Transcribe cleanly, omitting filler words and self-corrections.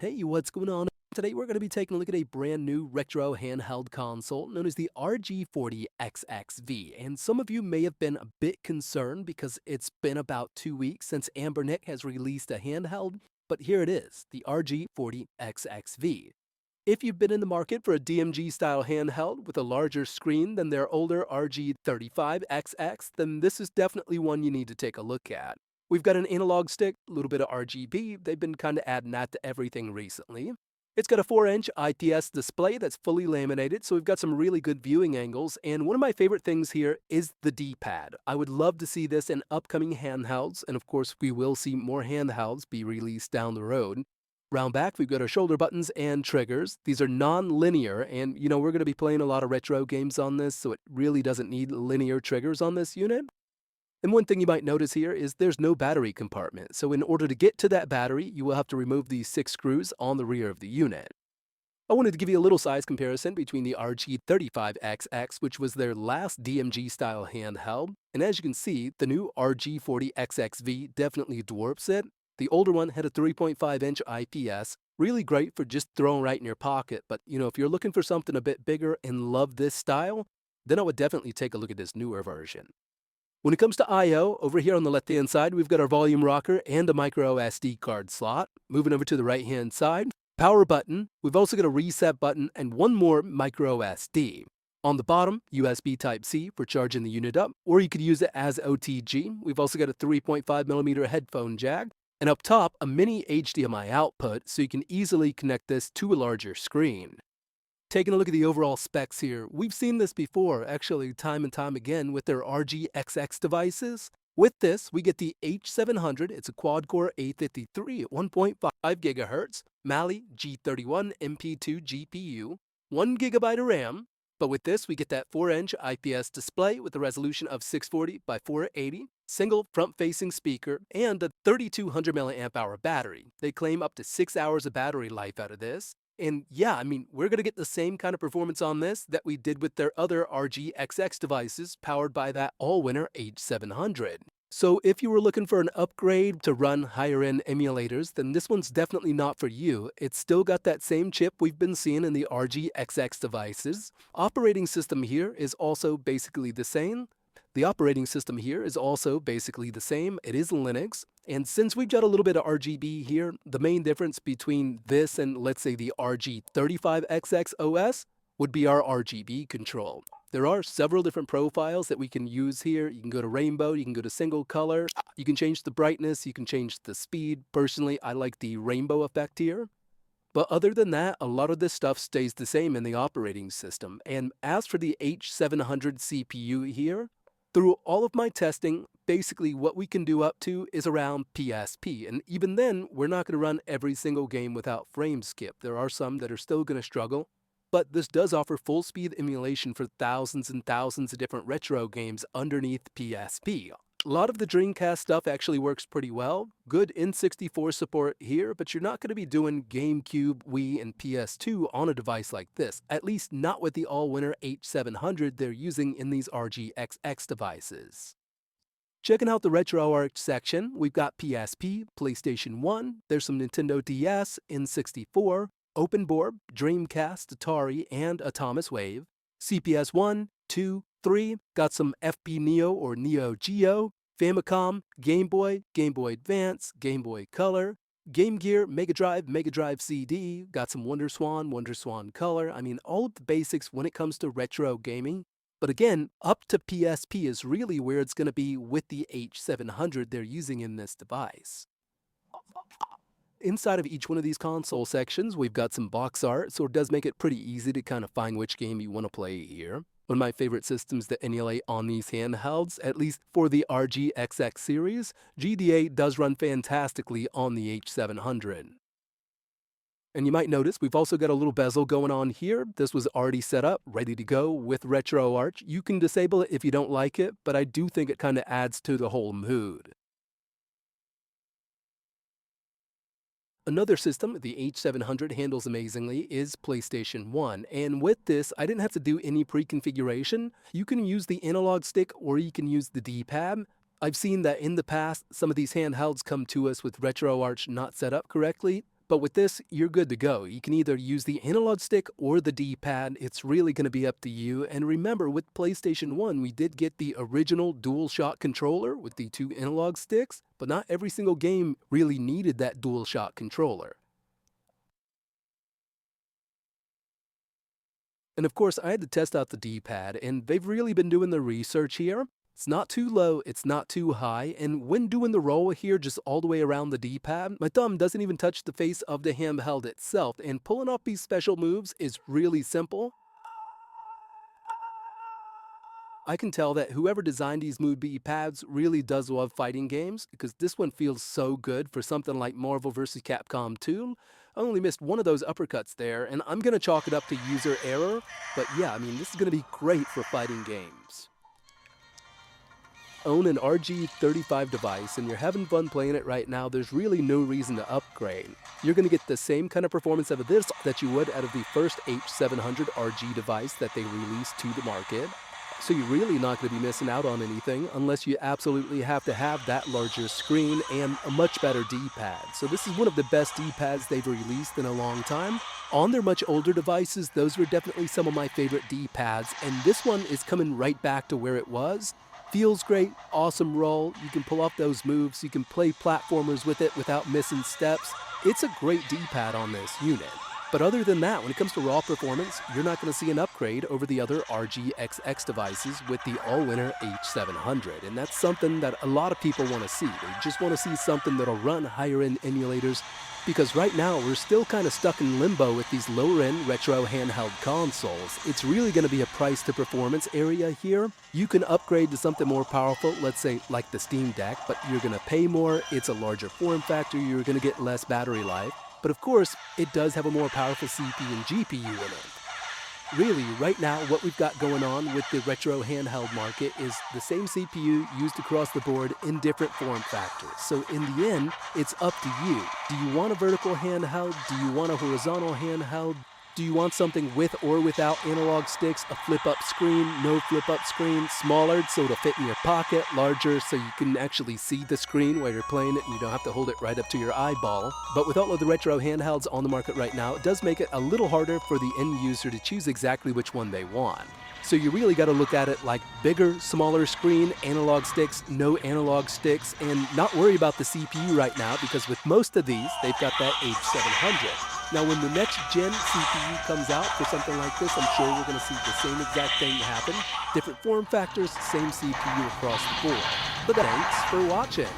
Hey, what's going on? Today we're going to be taking a look at a brand new retro handheld console known as the RG40XXV. And some of you may have been a bit concerned because it's been about 2 weeks since Anbernic has released a handheld, but here it is, the RG40XXV. If you've been in the market for a DMG style handheld with a larger screen than their older RG35XX, then this is definitely one you need to take a look at. We've got an analog stick, a little bit of RGB. They've been kind of adding that to everything recently. It's got a 4-inch IPS display that's fully laminated, so we've got some really good viewing angles. And one of my favorite things here is the D-pad. I would love to see this in upcoming handhelds, and of course we will see more handhelds be released down the road. Round back, we've got our shoulder buttons and triggers. These are non-linear, and we're going to be playing a lot of retro games on this, so it really doesn't need linear triggers on this unit. And one thing you might notice here is there's no battery compartment, so in order to get to that battery, you will have to remove these 6 screws on the rear of the unit. I wanted to give you a little size comparison between the RG35XX, which was their last DMG-style handheld, and as you can see, the new RG40XXV definitely dwarfs it. The older one had a 3.5-inch IPS, really great for just throwing right in your pocket, but if you're looking for something a bit bigger and love this style, then I would definitely take a look at this newer version. When it comes to I/O, over here on the left-hand side, we've got our volume rocker and a micro SD card slot. Moving over to the right-hand side, power button. We've also got a reset button and one more micro SD. On the bottom, USB Type-C for charging the unit up, or you could use it as OTG. We've also got a 3.5mm headphone jack, and up top, a mini HDMI output, so you can easily connect this to a larger screen. Taking a look at the overall specs here, we've seen this before, actually time and time again with their RGXX devices. With this, we get the H700, it's a quad-core A53 at 1.5 GHz, Mali G31 MP2 GPU, 1 GB of RAM, but with this we get that 4-inch IPS display with a resolution of 640 by 480, single front-facing speaker, and a 3200 mAh battery. They claim up to 6 hours of battery life out of this. And yeah, we're going to get the same kind of performance on this that we did with their other RGXX devices powered by that all-winner H700. So if you were looking for an upgrade to run higher-end emulators, then this one's definitely not for you. It's still got that same chip we've been seeing in the RGXX devices. Operating system here is also basically the same. It is Linux. And since we've got a little bit of RGB here, the main difference between this and, let's say, the RG35XX OS would be our RGB control. There are several different profiles that we can use here. You can go to rainbow, you can go to single color, you can change the brightness, you can change the speed. Personally, I like the rainbow effect here. But other than that, a lot of this stuff stays the same in the operating system. And as for the H700 CPU here, through all of my testing, basically what we can do up to is around PSP, and even then, we're not going to run every single game without frame skip. There are some that are still going to struggle, but this does offer full-speed emulation for thousands and thousands of different retro games underneath PSP. A lot of the Dreamcast stuff actually works pretty well. Good N64 support here, but you're not going to be doing GameCube, Wii, and PS2 on a device like this, at least not with the all-winner H700 they're using in these RGXX devices. Checking out the RetroArch section, we've got PSP, PlayStation 1, there's some Nintendo DS, N64, OpenBoard, Dreamcast, Atari, and Atomis Wave, CPS 1, 2, 3, got some FP Neo or Neo Geo, Famicom, Game Boy, Game Boy Advance, Game Boy Color, Game Gear, Mega Drive CD, got some WonderSwan Color. All of the basics when it comes to retro gaming. But again, up to PSP is really where it's going to be with the H700 they're using in this device. Inside of each one of these console sections, we've got some box art, so it does make it pretty easy to kind of find which game you want to play here. One of my favorite systems to emulate on these handhelds, at least for the RGXX series, GDA does run fantastically on the H700. And you might notice we've also got a little bezel going on here. This was already set up, ready to go with RetroArch. You can disable it if you don't like it, but I do think it kind of adds to the whole mood. Another system the H700 handles amazingly is PlayStation 1, and with this, I didn't have to do any pre-configuration. You can use the analog stick or you can use the D-pad. I've seen that in the past, some of these handhelds come to us with RetroArch not set up correctly, But with this, you're good to go. You can either use the analog stick or the D-pad. It's really going to be up to you. And remember, with PlayStation 1, we did get the original DualShock controller with the 2 analog sticks, but not every single game really needed that DualShock controller. And of course, I had to test out the D-pad, and they've really been doing the research here. It's not too low, it's not too high, and when doing the roll here just all the way around the D-pad, my thumb doesn't even touch the face of the handheld itself, and pulling off these special moves is really simple. I can tell that whoever designed these Mood B pads really does love fighting games, because this one feels so good for something like Marvel vs. Capcom 2. I only missed one of those uppercuts there, and I'm going to chalk it up to user error, but yeah, I mean, this is going to be great for fighting games. Own an RG35 device and you're having fun playing it right now, there's really no reason to upgrade. You're going to get the same kind of performance out of this that you would out of the first H700 RG device that they released to the market. So you're really not going to be missing out on anything unless you absolutely have to have that larger screen and a much better D-pad. So this is one of the best D-pads they've released in a long time. On their much older devices, those were definitely some of my favorite D-pads, and this one is coming right back to where it was. Feels great, awesome roll, you can pull off those moves, you can play platformers with it without missing steps. It's a great D-pad on this unit. But other than that, when it comes to raw performance, you're not going to see an upgrade over the other RGXX devices with the all-winner H700. And that's something that a lot of people want to see. They just want to see something that'll run higher-end emulators, because right now we're still kind of stuck in limbo with these lower-end retro handheld consoles. It's really going to be a price-to-performance area here. You can upgrade to something more powerful, let's say like the Steam Deck, but you're going to pay more, it's a larger form factor, you're going to get less battery life. But of course, it does have a more powerful CPU and GPU in it. Really, right now, what we've got going on with the retro handheld market is the same CPU used across the board in different form factors. So in the end, it's up to you. Do you want a vertical handheld? Do you want a horizontal handheld? Do you want something with or without analog sticks, a flip-up screen, no flip-up screen, smaller so it'll fit in your pocket, larger so you can actually see the screen while you're playing it and you don't have to hold it right up to your eyeball? But with all of the retro handhelds on the market right now, it does make it a little harder for the end user to choose exactly which one they want. So you really got to look at it like bigger, smaller screen, analog sticks, no analog sticks, and not worry about the CPU right now, because with most of these, they've got that H700. Now, when the next gen CPU comes out for something like this, I'm sure we're going to see the same exact thing happen. Different form factors, same CPU across the board. But thanks for watching.